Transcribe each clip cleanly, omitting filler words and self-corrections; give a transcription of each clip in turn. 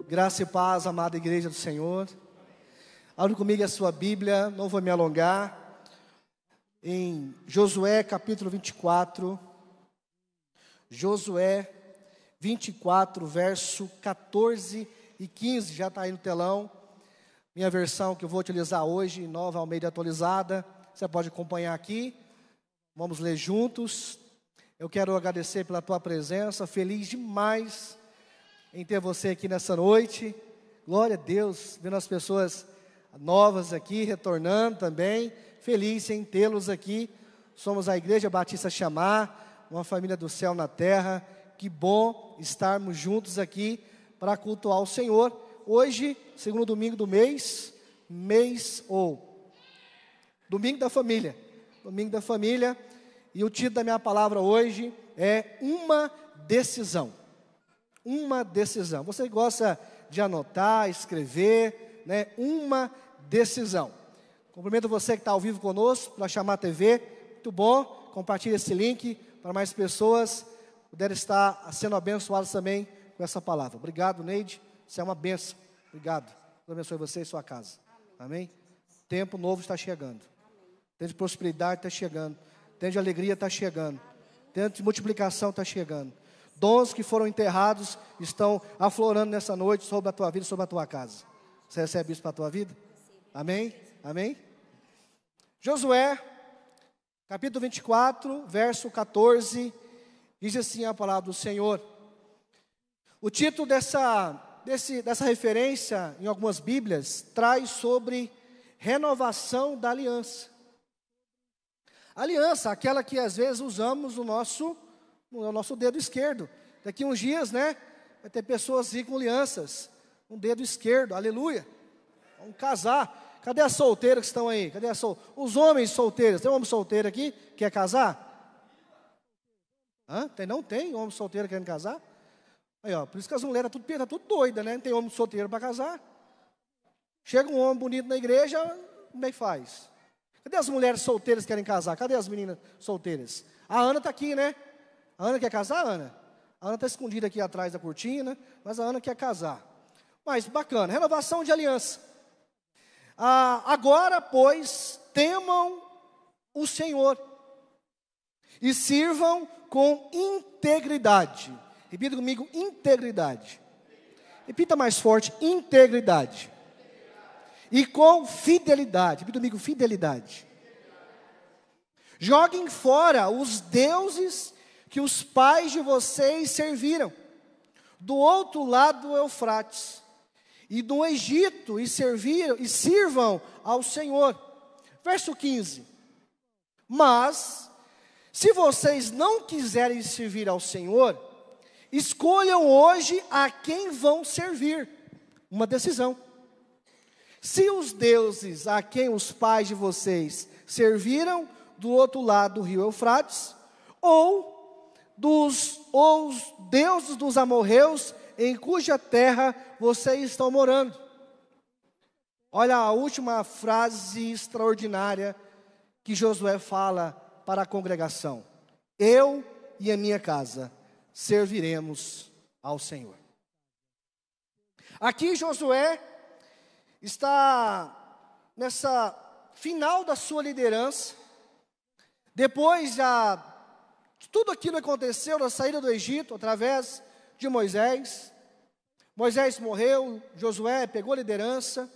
Graça e paz, amada igreja do Senhor. Abra comigo a sua Bíblia, não vou me alongar. Em Josué capítulo 24. Josué 24, verso 14 e 15. Já está aí no telão. Minha versão que eu vou utilizar hoje, Nova Almeida atualizada. Você pode acompanhar aqui. Vamos ler juntos. Eu quero agradecer pela tua presença. Feliz demais em ter você aqui nessa noite. Glória a Deus, vendo as pessoas novas aqui, retornando também. Feliz em tê-los aqui. Somos a Igreja Batista Chamar, uma família do céu na terra. Que bom estarmos juntos aqui para cultuar o Senhor. Hoje, segundo domingo do domingo da família. Domingo da família. E o título da minha palavra hoje é uma decisão. Uma decisão. Você gosta de anotar, escrever, né? Uma decisão. Cumprimento você que está ao vivo conosco, para Chamar TV. Muito bom. Compartilhe esse link para mais pessoas puderem estar sendo abençoadas também com essa palavra. Obrigado, Neide. Você é uma bênção. Obrigado. Deus abençoe você e sua casa. Amém? Tempo novo está chegando. Tempo de prosperidade está chegando. Tempo de alegria está chegando. Tempo de multiplicação está chegando. Dons que foram enterrados estão aflorando nessa noite sobre a tua vida, sobre a tua casa. Você recebe isso para a tua vida? Amém? Amém? Josué, capítulo 24, verso 14, diz assim a palavra do Senhor. O título dessa referência, em algumas Bíblias, traz sobre renovação da aliança. Aliança, aquela que às vezes usamos no nosso dedo esquerdo. Daqui uns dias, né, vai ter pessoas aí com alianças, um dedo esquerdo, aleluia. Vamos casar. Cadê as solteiras que estão aí? Cadê os homens solteiros? Tem um homem solteiro aqui que quer casar? Não tem homem solteiro querendo casar? Aí, ó, por isso que as mulheres estão tudo doidas, né? Não tem homem solteiro para casar. Chega um homem bonito na igreja, como é que faz? Cadê as mulheres solteiras que querem casar? Cadê as meninas solteiras? A Ana está aqui, né? A Ana quer casar, Ana? A Ana está escondida aqui atrás da cortina, mas a Ana quer casar. Mas bacana, renovação de aliança. Agora, pois, temam o Senhor e sirvam com integridade. Repita comigo, integridade. Repita mais forte, integridade. E com fidelidade. Repita comigo, fidelidade. Joguem fora os deuses que os pais de vocês serviram do outro lado do Eufrates e do Egito e sirvam ao Senhor. Verso 15. Mas se vocês não quiserem servir ao Senhor, escolham hoje a quem vão servir. Uma decisão. Se os deuses a quem os pais de vocês serviram do outro lado do rio Eufrates, ou os deuses dos amorreus em cuja terra vocês estão morando. Olha a última frase extraordinária que Josué fala para a congregação: eu e a minha casa serviremos ao Senhor. Aqui Josué está nessa final da sua liderança, depois de tudo aquilo que aconteceu na saída do Egito, através de Moisés. Moisés morreu, Josué pegou a liderança,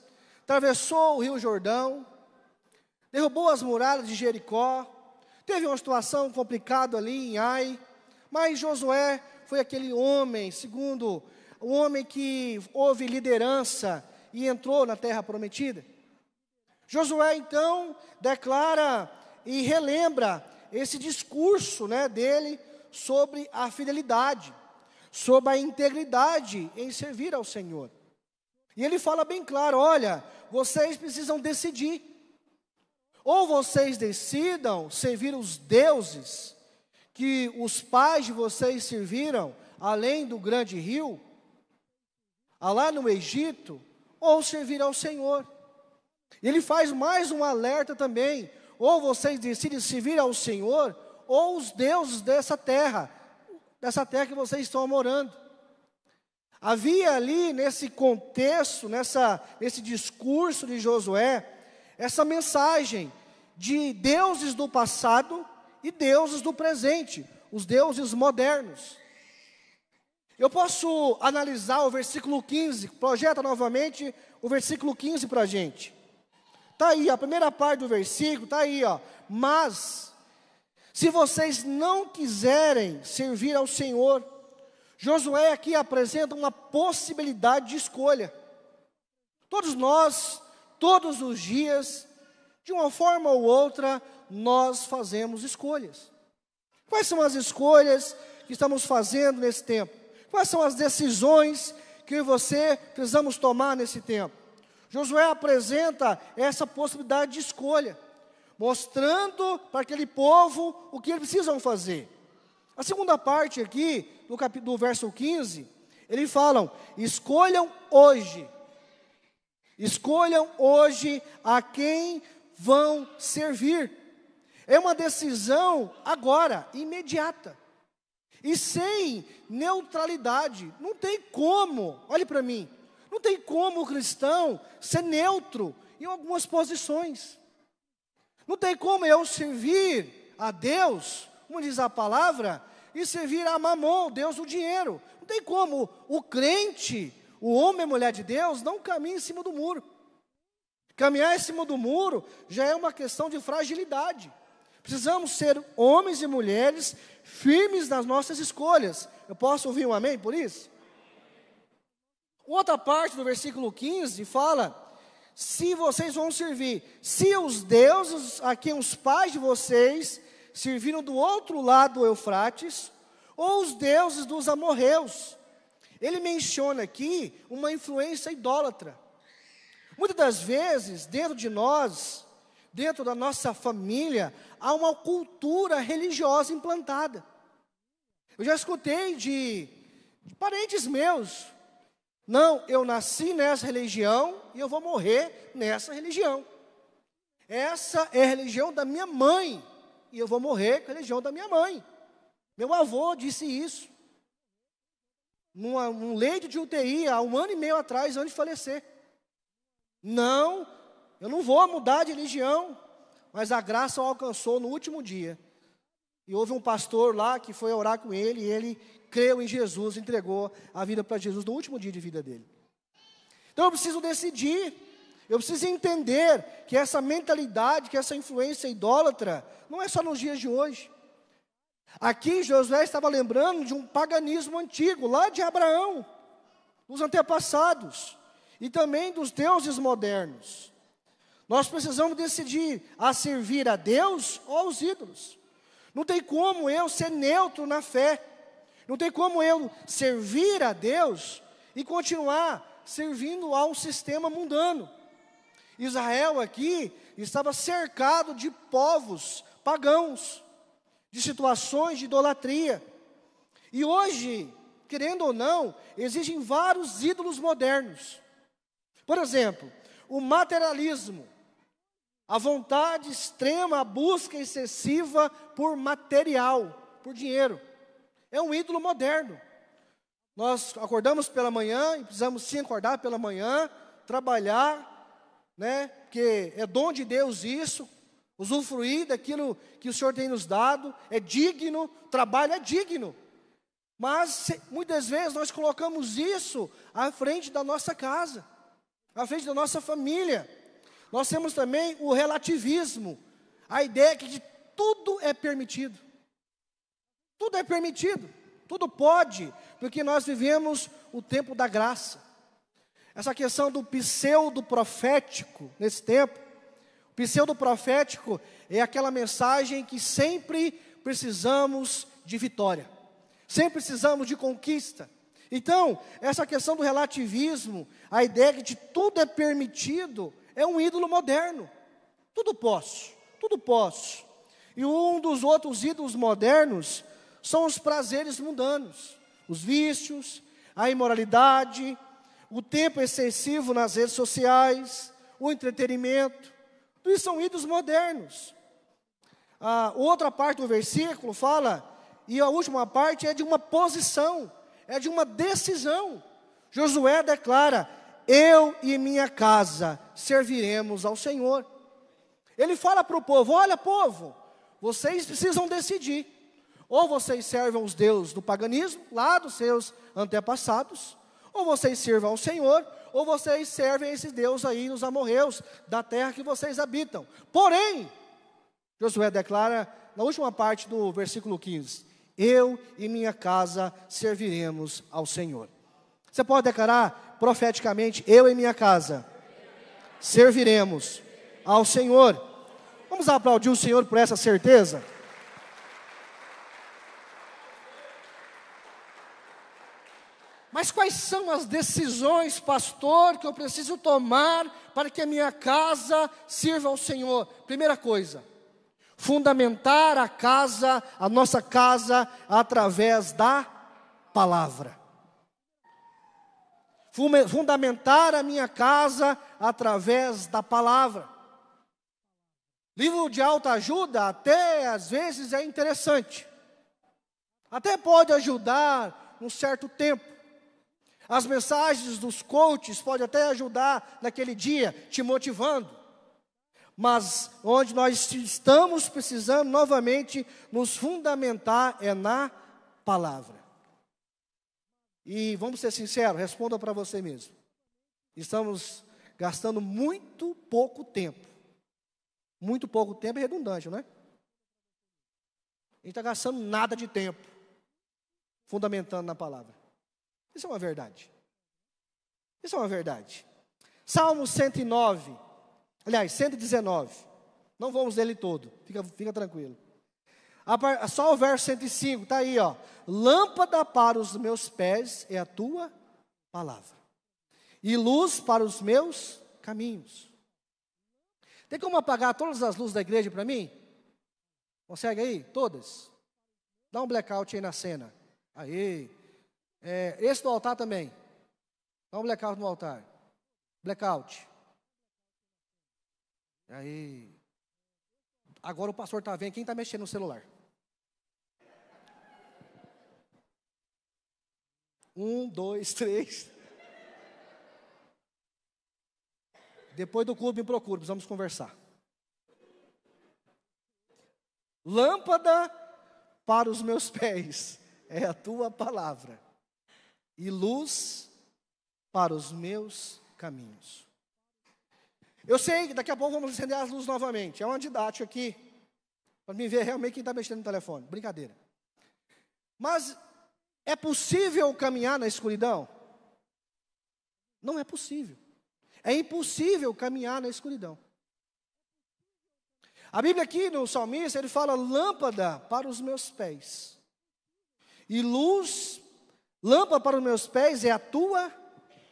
atravessou o rio Jordão, derrubou as muralhas de Jericó, teve uma situação complicada ali em Ai, mas Josué foi aquele homem, segundo o homem que houve liderança e entrou na terra prometida. Josué então declara e relembra esse discurso, né, dele sobre a fidelidade, sobre a integridade em servir ao Senhor. E ele fala bem claro: olha, vocês precisam decidir. Ou vocês decidam servir os deuses que os pais de vocês serviram, além do grande rio, lá no Egito, ou servir ao Senhor. E ele faz mais um alerta também: ou vocês decidem servir ao Senhor, ou os deuses dessa terra que vocês estão morando. Havia ali nesse contexto, nesse discurso de Josué, essa mensagem de deuses do passado e deuses do presente, os deuses modernos. Eu posso analisar o versículo 15, projeta novamente o versículo 15 para a gente. Está aí, a primeira parte do versículo, está aí, ó. Mas, se vocês não quiserem servir ao Senhor, Josué aqui apresenta uma possibilidade de escolha. Todos nós, todos os dias, de uma forma ou outra, nós fazemos escolhas. Quais são as escolhas que estamos fazendo nesse tempo? Quais são as decisões que eu e você precisamos tomar nesse tempo? Josué apresenta essa possibilidade de escolha, mostrando para aquele povo o que eles precisam fazer. A segunda parte aqui, do verso 15, eles falam: escolham hoje a quem vão servir. É uma decisão agora, imediata. E sem neutralidade, não tem como, olhe para mim, não tem como o cristão ser neutro em algumas posições. Não tem como eu servir a Deus, como diz a palavra, e servir a Mamon, Deus do dinheiro. Não tem como o crente, o homem e mulher de Deus, não caminhar em cima do muro. Caminhar em cima do muro já é uma questão de fragilidade. Precisamos ser homens e mulheres firmes nas nossas escolhas. Eu posso ouvir um amém por isso? Outra parte do versículo 15 fala: se vocês vão servir, se os deuses a quem os pais de vocês serviram do outro lado do Eufrates, ou os deuses dos amorreus. Ele menciona aqui uma influência idólatra. Muitas das vezes, dentro de nós, dentro da nossa família, há uma cultura religiosa implantada. Eu já escutei de parentes meus: não, eu nasci nessa religião e eu vou morrer nessa religião. Essa é a religião da minha mãe e eu vou morrer com a religião da minha mãe. Meu avô disse isso num leito de UTI há 1 ano e meio atrás, antes de falecer. Não, eu não vou mudar de religião. Mas a graça o alcançou no último dia. E houve um pastor lá que foi orar com ele, e ele creu em Jesus, entregou a vida para Jesus no último dia de vida dele. Então eu preciso decidir, eu preciso entender que essa mentalidade, que essa influência idólatra, não é só nos dias de hoje. Aqui Josué estava lembrando de um paganismo antigo, lá de Abraão, dos antepassados, e também dos deuses modernos. Nós precisamos decidir a servir a Deus ou aos ídolos. Não tem como eu ser neutro na fé. Não tem como eu servir a Deus e continuar servindo a um sistema mundano. Israel aqui estava cercado de povos pagãos, de situações de idolatria. E hoje, querendo ou não, existem vários ídolos modernos. Por exemplo, o materialismo. A vontade extrema, a busca excessiva por material, por dinheiro. É um ídolo moderno. Nós acordamos pela manhã, e precisamos sim acordar pela manhã, trabalhar, né? Porque é dom de Deus isso, usufruir daquilo que o Senhor tem nos dado, é digno, trabalho é digno. Mas muitas vezes nós colocamos isso à frente da nossa casa, à frente da nossa família. Nós temos também o relativismo, a ideia que de tudo é permitido. Tudo é permitido, tudo pode, porque nós vivemos o tempo da graça. Essa questão do pseudo-profético nesse tempo, o pseudo-profético é aquela mensagem que sempre precisamos de vitória, sempre precisamos de conquista. Então, essa questão do relativismo, a ideia que de tudo é permitido, é um ídolo moderno. Tudo posso, tudo posso. E um dos outros ídolos modernos são os prazeres mundanos, os vícios, a imoralidade, o tempo excessivo nas redes sociais, o entretenimento. Tudo isso são ídolos modernos. A outra parte do versículo fala, e a última parte é de uma posição, é de uma decisão. Josué declara: eu e minha casa serviremos ao Senhor. Ele fala para o povo: olha, povo, vocês precisam decidir. Ou vocês servem os deuses do paganismo, lá dos seus antepassados, ou vocês servem ao Senhor, ou vocês servem esses deuses aí, os amorreus, da terra que vocês habitam. Porém, Josué declara, na última parte do versículo 15, eu e minha casa serviremos ao Senhor. Você pode declarar profeticamente: eu e minha casa serviremos ao Senhor. Vamos aplaudir o Senhor por essa certeza? Mas quais são as decisões, pastor, que eu preciso tomar para que a minha casa sirva ao Senhor? Primeira coisa, fundamentar a nossa casa, através da palavra. Fundamentar a minha casa através da palavra. Livro de autoajuda até às vezes é interessante. Até pode ajudar um certo tempo. As mensagens dos coaches podem até ajudar naquele dia, te motivando. Mas onde nós estamos precisando novamente nos fundamentar é na palavra. E vamos ser sinceros, responda para você mesmo. Estamos gastando muito pouco tempo. Muito pouco tempo é redundante, não é? A gente está gastando nada de tempo fundamentando na palavra. Isso é uma verdade. Isso é uma verdade. Salmo 109, aliás, 119. Não vamos ler ele todo, fica tranquilo. Só o verso 105, está aí, ó. Lâmpada para os meus pés é a tua palavra, e luz para os meus caminhos. Tem como apagar todas as luzes da igreja para mim? Consegue aí? Todas? Dá um blackout aí na cena. Aí. Esse do altar também. Dá um blackout no altar. Blackout. Aí. Agora o pastor está vendo quem está mexendo no celular. 1, 2, 3. Depois do culto me procura, precisamos conversar. Lâmpada para os meus pés é a tua palavra, e luz para os meus caminhos. Eu sei que daqui a pouco vamos acender as luzes novamente. É uma didática aqui, para me ver realmente quem está mexendo no telefone. Brincadeira. Mas é possível caminhar na escuridão? Não é possível. É impossível caminhar na escuridão. A Bíblia aqui no salmista, ele fala: lâmpada para os meus pés, e luz, lâmpada para os meus pés é a tua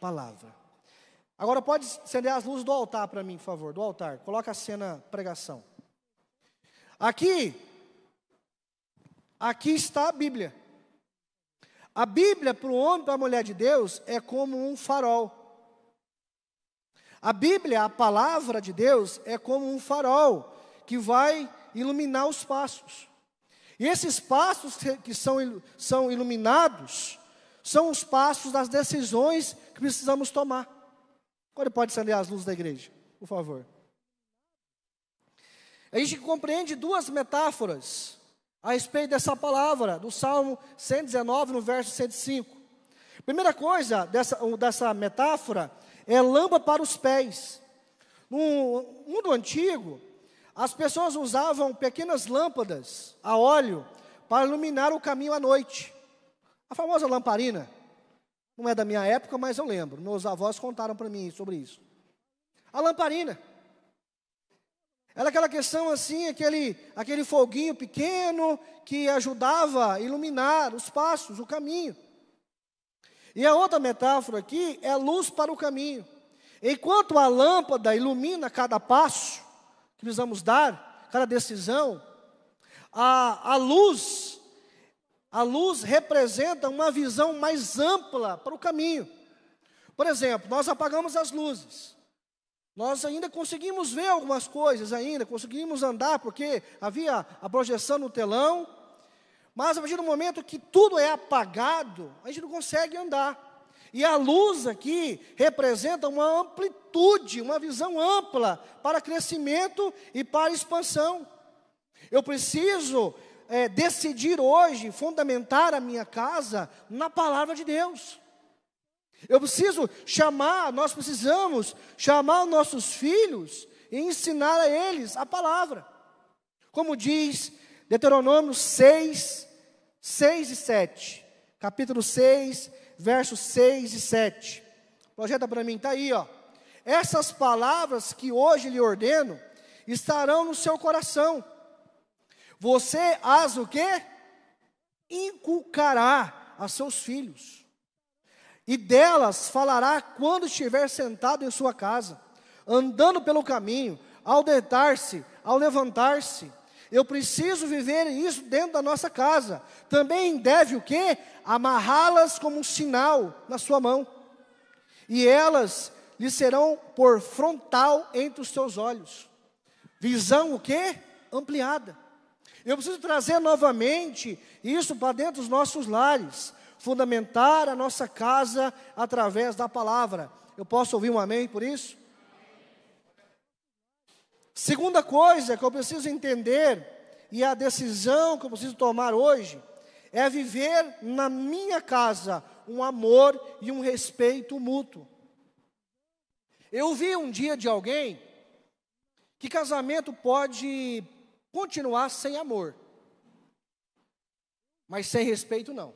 palavra. Agora pode acender as luzes do altar para mim, por favor, do altar. Coloca a cena pregação. Aqui está a Bíblia. A Bíblia para o homem e para a mulher de Deus é como um farol. A Bíblia, a palavra de Deus, é como um farol que vai iluminar os passos. E esses passos que são iluminados são os passos das decisões que precisamos tomar. Agora pode acender as luzes da igreja, por favor. A gente compreende duas metáforas a respeito dessa palavra, do Salmo 119, no verso 105. Primeira coisa dessa metáfora é lâmpada para os pés. No mundo antigo, as pessoas usavam pequenas lâmpadas a óleo para iluminar o caminho à noite. A famosa lamparina. Não é da minha época, mas eu lembro. Meus avós contaram para mim sobre isso. A lamparina. Era aquela questão assim, aquele foguinho pequeno que ajudava a iluminar os passos, o caminho. E a outra metáfora aqui é luz para o caminho. Enquanto a lâmpada ilumina cada passo que precisamos dar, cada decisão, a luz representa uma visão mais ampla para o caminho. Por exemplo, nós apagamos as luzes. Nós ainda conseguimos ver algumas coisas conseguimos andar, porque havia a projeção no telão. Mas a partir do momento que tudo é apagado, a gente não consegue andar. E a luz aqui representa uma amplitude, uma visão ampla para crescimento e para expansão. Eu preciso decidir hoje fundamentar a minha casa na palavra de Deus. Nós precisamos chamar os nossos filhos e ensinar a eles a palavra. Como diz Deuteronômio 6 e 7. Capítulo 6, versos 6 e 7. Projeta para mim, está aí, ó. Essas palavras que hoje lhe ordeno estarão no seu coração. Você as o quê? Inculcará a seus filhos. E delas falará quando estiver sentado em sua casa, andando pelo caminho, ao deitar-se, ao levantar-se. Eu preciso viver isso dentro da nossa casa. Também deve o quê? Amarrá-las como um sinal na sua mão. E elas lhe serão por frontal entre os seus olhos. Visão o quê? Ampliada. Eu preciso trazer novamente isso para dentro dos nossos lares. Fundamentar a nossa casa através da palavra. Eu posso ouvir um amém por isso? Segunda coisa que eu preciso entender, e a decisão que eu preciso tomar hoje, é viver na minha casa um amor e um respeito mútuo. Eu vi um dia de alguém que casamento pode continuar sem amor, mas sem respeito não.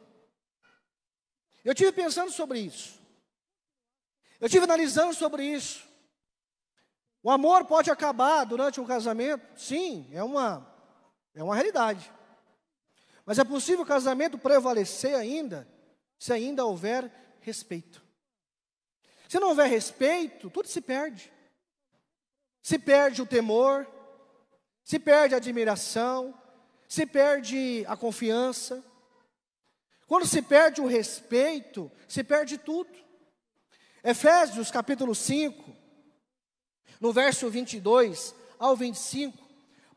Eu tive pensando sobre isso. Eu tive analisando sobre isso. O amor pode acabar durante um casamento? Sim, é uma realidade. Mas é possível o casamento prevalecer ainda, se ainda houver respeito. Se não houver respeito, tudo se perde. Se perde o temor, se perde a admiração, se perde a confiança. Quando se perde o respeito, se perde tudo. Efésios capítulo 5, no verso 22 ao 25,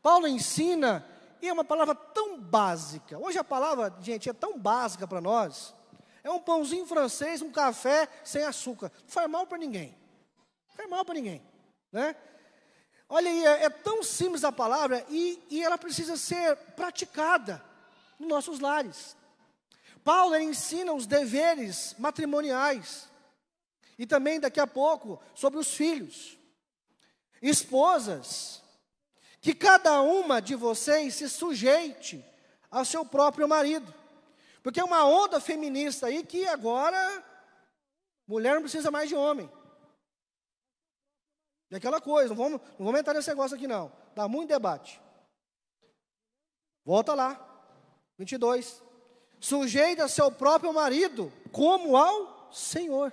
Paulo ensina, e é uma palavra tão básica. Hoje a palavra, gente, é tão básica para nós. É um pãozinho francês, um café sem açúcar. Não faz mal para ninguém. Não faz mal para ninguém, né? Olha aí, é tão simples a palavra e ela precisa ser praticada nos nossos lares. Paulo ensina os deveres matrimoniais. E também daqui a pouco sobre os filhos. Esposas, que cada uma de vocês se sujeite ao seu próprio marido. Porque é uma onda feminista aí que agora mulher não precisa mais de homem. E aquela coisa, não vamos entrar nesse negócio aqui não. Dá muito debate. Volta lá, 22. Sujeita a seu próprio marido como ao Senhor.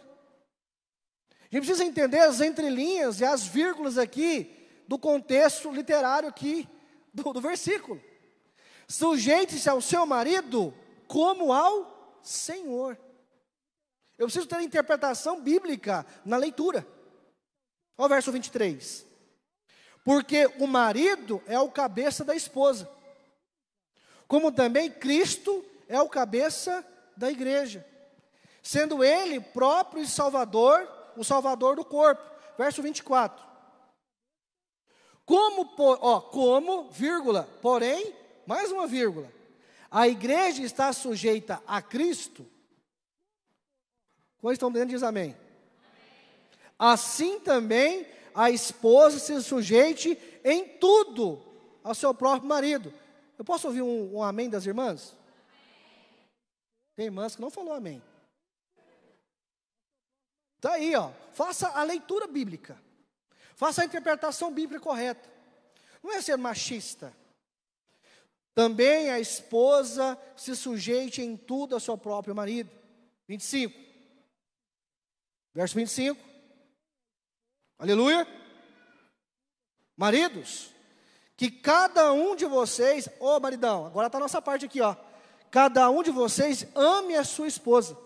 A gente precisa entender as entrelinhas e as vírgulas aqui do contexto literário aqui do versículo. Sujeite-se ao seu marido como ao Senhor. Eu preciso ter interpretação bíblica na leitura. Olha o verso 23. Porque o marido é o cabeça da esposa, como também Cristo é o cabeça da igreja, sendo ele próprio e Salvador, o Salvador do corpo. Verso 24. Como, vírgula, porém, mais uma vírgula, a igreja está sujeita a Cristo. Quando estão dentro, diz amém. Assim também a esposa se sujeite em tudo ao seu próprio marido. Eu posso ouvir um amém das irmãs? Tem irmãs que não falou amém. Está aí, ó. Faça a leitura bíblica. Faça a interpretação bíblica correta. Não é ser machista. Também a esposa se sujeite em tudo ao seu próprio marido. 25. Verso 25. Aleluia. Maridos, que cada um de vocês, maridão, agora está a nossa parte aqui, ó. Cada um de vocês ame a sua esposa,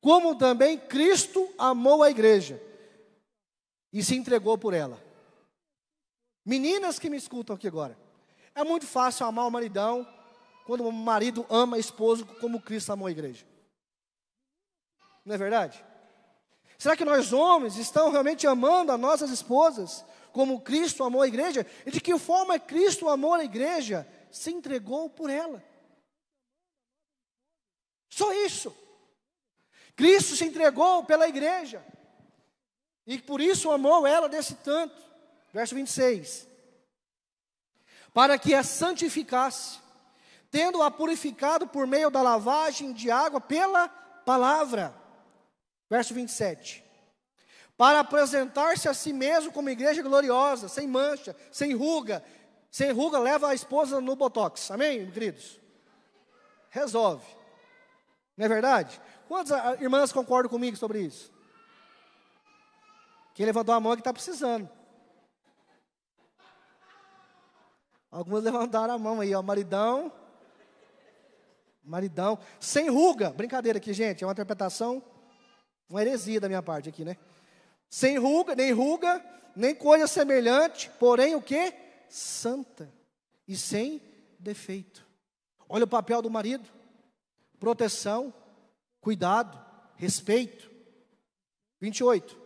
como também Cristo amou a igreja e se entregou por ela. Meninas que me escutam aqui agora, é muito fácil amar o maridão quando o marido ama a esposa como Cristo amou a igreja. Não é verdade? Será que nós homens estamos realmente amando as nossas esposas como Cristo amou a igreja? E de que forma Cristo amou a igreja? Se entregou por ela. Só isso. Cristo se entregou pela igreja. E por isso amou ela desse tanto. Verso 26. Para que a santificasse, tendo-a purificado por meio da lavagem de água pela palavra. Verso 27. Para apresentar-se a si mesmo como igreja gloriosa, sem mancha, sem ruga. Sem ruga leva a esposa no botox. Amém, queridos? Resolve. Não é verdade? Quantas irmãs concordam comigo sobre isso? Quem levantou a mão é que está precisando. Algumas levantaram a mão aí, ó. Maridão. Sem ruga. Brincadeira aqui, gente. É uma interpretação, uma heresia da minha parte aqui, né? Sem ruga, nem coisa semelhante. Porém, o quê? Santa. E sem defeito. Olha o papel do marido. Proteção, cuidado, respeito. 28.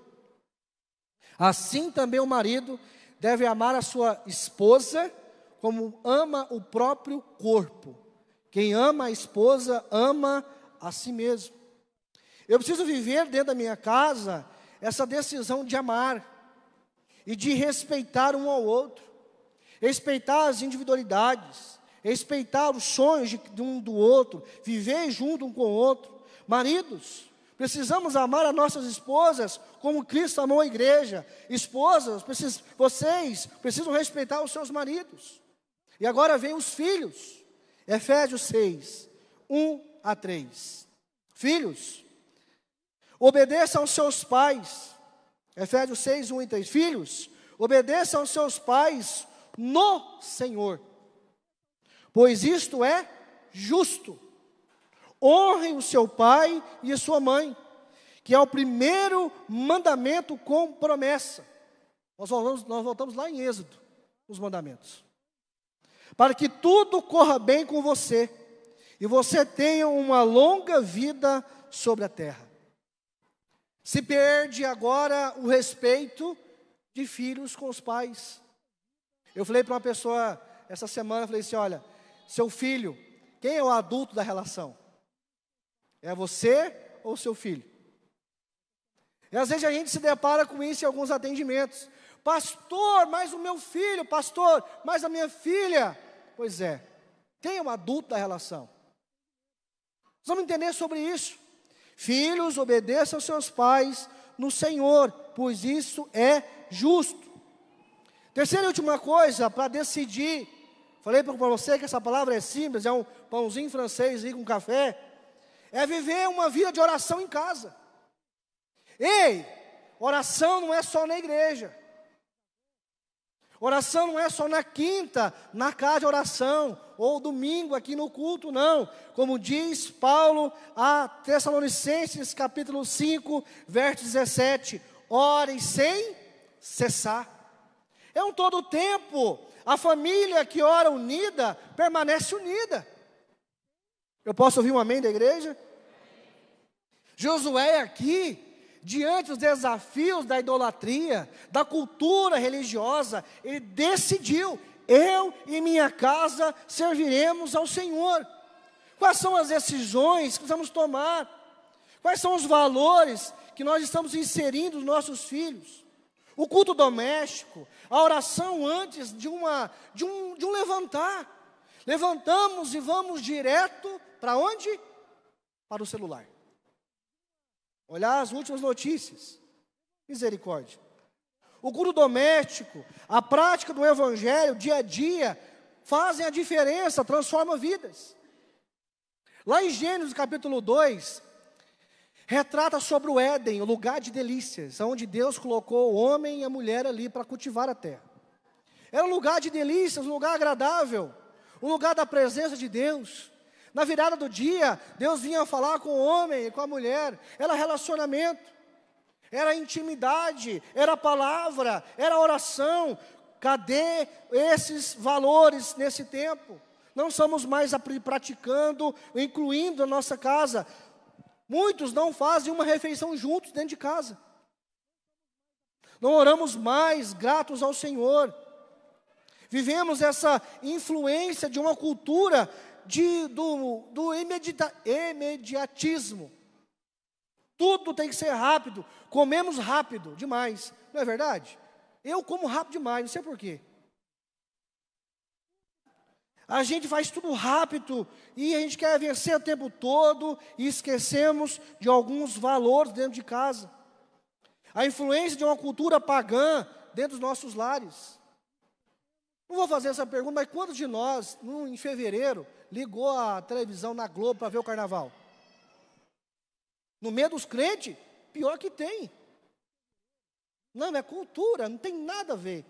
Assim também o marido deve amar a sua esposa como ama o próprio corpo. Quem ama a esposa, ama a si mesmo. Eu preciso viver dentro da minha casa essa decisão de amar e de respeitar um ao outro. Respeitar as individualidades, respeitar os sonhos de um do outro, viver junto um com o outro. Maridos, precisamos amar as nossas esposas como Cristo amou a igreja. Esposas, vocês precisam respeitar os seus maridos. E agora vem os filhos. Efésios 6, 1-3. Filhos, obedeçam aos seus pais. Efésios 6, 1-3. Filhos, obedeçam aos seus pais no Senhor, pois isto é justo. Honrem o seu pai e a sua mãe, que é o primeiro mandamento com promessa. Nós voltamos lá em Êxodo, os mandamentos. Para que tudo corra bem com você, e você tenha uma longa vida sobre a terra. Se perde agora o respeito de filhos com os pais. Eu falei para uma pessoa essa semana, falei assim, olha, seu filho, quem é o adulto da relação? É você ou seu filho? E às vezes a gente se depara com isso em alguns atendimentos. Pastor, mas o meu filho, pastor, mas a minha filha. Pois é, quem é o adulto da relação? Nós vamos entender sobre isso. Filhos, obedeçam aos seus pais no Senhor, pois isso é justo. Terceira e última coisa, para decidir, falei para você que essa palavra é simples, é um pãozinho francês aí com café, é viver uma vida de oração em casa. Ei, oração não é só na igreja. Oração não é só na quinta, na casa de oração, ou domingo aqui no culto, não. Como diz Paulo a Tessalonicenses, capítulo 5, verso 17, orem sem cessar. É um todo tempo, a família que ora unida, permanece unida. Eu posso ouvir um amém da igreja? Josué aqui, diante dos desafios da idolatria, da cultura religiosa, ele decidiu, eu e minha casa serviremos ao Senhor. Quais são as decisões que vamos tomar? Quais são os valores que nós estamos inserindo nos nossos filhos? O culto doméstico, a oração antes de um levantar. Levantamos e vamos direto para onde? Para o celular. Olhar as últimas notícias. Misericórdia. O culto doméstico, a prática do evangelho, dia a dia, fazem a diferença, transformam vidas. Lá em Gênesis capítulo 2, retrata sobre o Éden, o lugar de delícias, onde Deus colocou o homem e a mulher ali para cultivar a terra. Era um lugar de delícias, um lugar agradável, um lugar da presença de Deus. Na virada do dia, Deus vinha falar com o homem e com a mulher, era relacionamento, era intimidade, era palavra, era oração. Cadê esses valores nesse tempo? Não estamos mais praticando, incluindo a nossa casa. Muitos não fazem uma refeição juntos dentro de casa. Não oramos mais gratos ao Senhor. Vivemos essa influência de uma cultura do imediatismo. Tudo tem que ser rápido. Comemos rápido demais. Não é verdade? Eu como rápido demais, não sei porquê. A gente faz tudo rápido e a gente quer vencer o tempo todo e esquecemos de alguns valores dentro de casa. A influência de uma cultura pagã dentro dos nossos lares. Não vou fazer essa pergunta, mas quantos de nós, em fevereiro, ligou a televisão na Globo para ver o carnaval? No meio dos crentes, pior que tem. Não, é cultura, não tem nada a ver.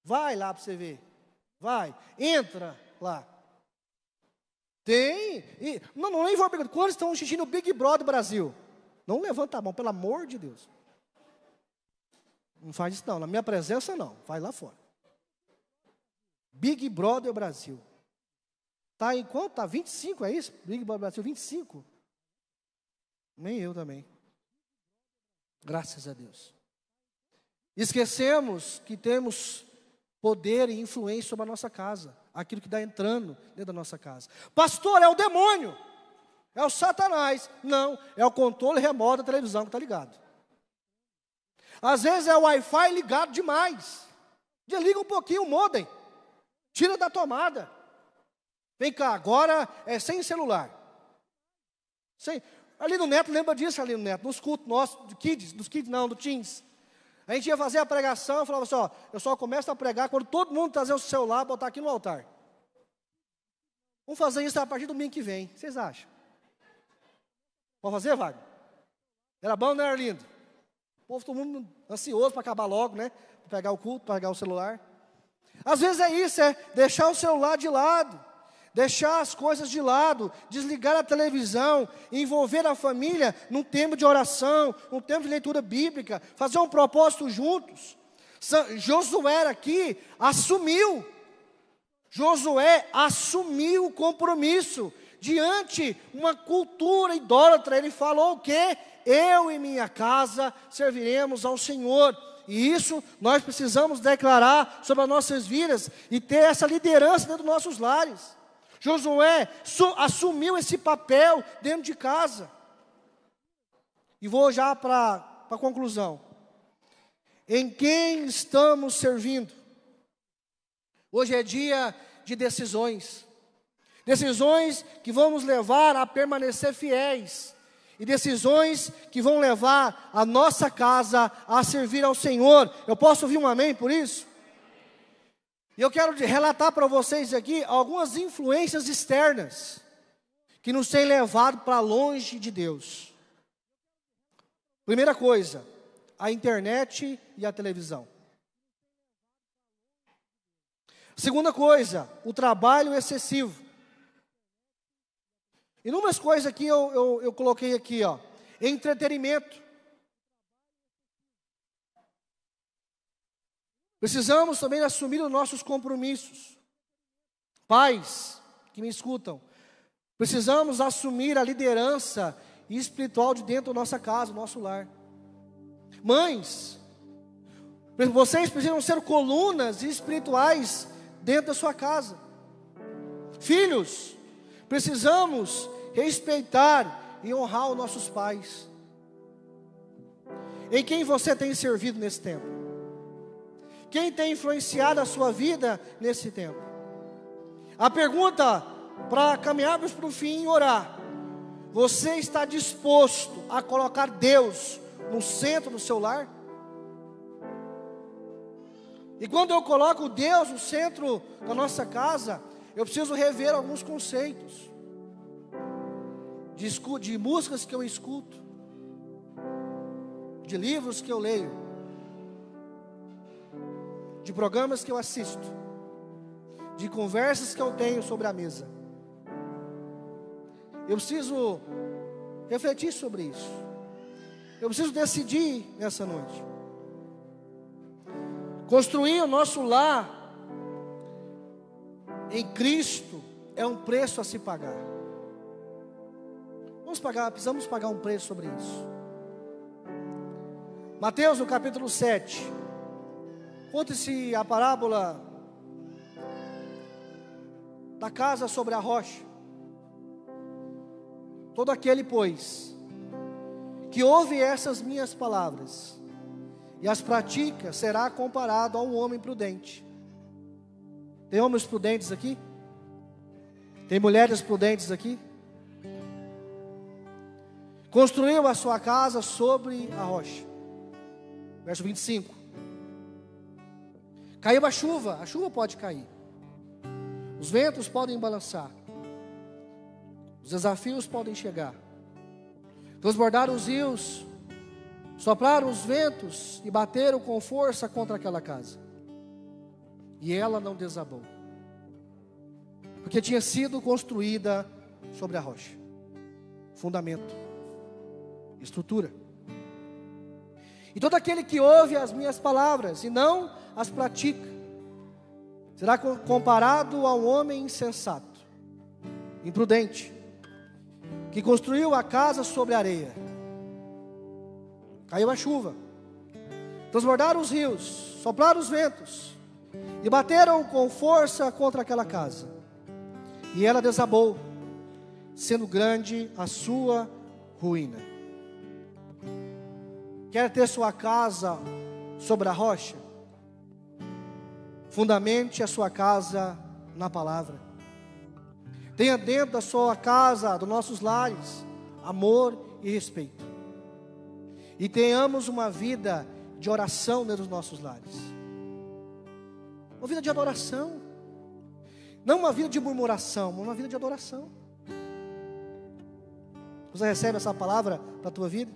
Vai lá para você ver. Vai, entra lá. Tem. Não nem vou perguntar. Quantos estão assistindo o Big Brother Brasil? Não levanta a mão, pelo amor de Deus. Não faz isso não, na minha presença não. Vai lá fora. Big Brother Brasil. Está em quanto? Está 25, é isso? Big Brother Brasil, 25. Nem eu também. Graças a Deus. Esquecemos que temos poder e influência sobre a nossa casa. Aquilo que está entrando dentro da nossa casa. Pastor, é o demônio. É o Satanás. Não, é o controle remoto da televisão que está ligado. Às vezes é o Wi-Fi ligado demais. Desliga um pouquinho o modem. Tira da tomada. Vem cá, agora é sem celular. Ali no Neto, lembra disso ali no Neto? Nos cultos nossos, do Teens. A gente ia fazer a pregação, eu falava assim, ó, eu só começo a pregar quando todo mundo trazer o celular, botar aqui no altar. Vamos fazer isso a partir do domingo que vem. O que vocês acham? Vamos fazer, Wagner? Era bom, não era lindo? O povo, todo mundo ansioso para acabar logo, né? Para pegar o culto, para pegar o celular. Às vezes é isso, é deixar o celular de lado, deixar as coisas de lado, desligar a televisão, envolver a família num tempo de oração, num tempo de leitura bíblica, fazer um propósito juntos. Josué aqui assumiu o compromisso diante uma cultura idólatra. Ele falou o quê? Eu e minha casa serviremos ao Senhor. E isso nós precisamos declarar sobre as nossas vidas e ter essa liderança dentro dos nossos lares. Josué assumiu esse papel dentro de casa. E vou já para a conclusão. Em quem estamos servindo? Hoje é dia de decisões. Decisões que vão nos levar a permanecer fiéis. E decisões que vão levar a nossa casa a servir ao Senhor. Eu posso ouvir um amém por isso? E eu quero relatar para vocês aqui algumas influências externas que nos têm levado para longe de Deus. Primeira coisa, a internet e a televisão. Segunda coisa, o trabalho excessivo. Inúmeras coisas aqui eu coloquei aqui, ó. Entretenimento. Precisamos também assumir os nossos compromissos. Pais que me escutam, precisamos assumir a liderança espiritual de dentro da nossa casa, do nosso lar. Mães, vocês precisam ser colunas espirituais dentro da sua casa. Filhos, precisamos respeitar e honrar os nossos pais. Em quem você tem servido nesse tempo? Quem tem influenciado a sua vida nesse tempo? A pergunta para caminharmos para o fim e orar: você está disposto a colocar Deus no centro do seu lar? E quando eu coloco Deus no centro da nossa casa, eu preciso rever alguns conceitos de músicas que eu escuto, de livros que eu leio, de programas que eu assisto, de conversas que eu tenho sobre a mesa. Eu preciso refletir sobre isso. Eu preciso decidir nessa noite. Construir o nosso lar em Cristo é um preço a se pagar. Precisamos pagar um preço sobre isso. Mateus, no capítulo 7, conta-se a parábola da casa sobre a rocha. Todo aquele, pois, que ouve essas minhas palavras e as pratica, será comparado a um homem prudente. Tem homens prudentes aqui? Tem mulheres prudentes aqui? Construiu a sua casa sobre a rocha. Verso 25. Caiu a chuva pode cair. Os ventos podem balançar. Os desafios podem chegar. Transbordaram os rios, sopraram os ventos e bateram com força contra aquela casa. E ela não desabou, porque tinha sido construída sobre a rocha. Fundamento, estrutura. E todo aquele que ouve as minhas palavras e não as pratica, será comparado a um homem insensato, imprudente, que construiu a casa sobre a areia. Caiu a chuva, transbordaram os rios, sopraram os ventos e bateram com força contra aquela casa. E ela desabou, sendo grande a sua ruína. Quer ter sua casa sobre a rocha? Fundamente a sua casa na palavra. Tenha dentro da sua casa, dos nossos lares, amor e respeito. E tenhamos uma vida de oração dentro dos nossos lares. Uma vida de adoração. Não uma vida de murmuração, mas uma vida de adoração. Você recebe essa palavra para a tua vida?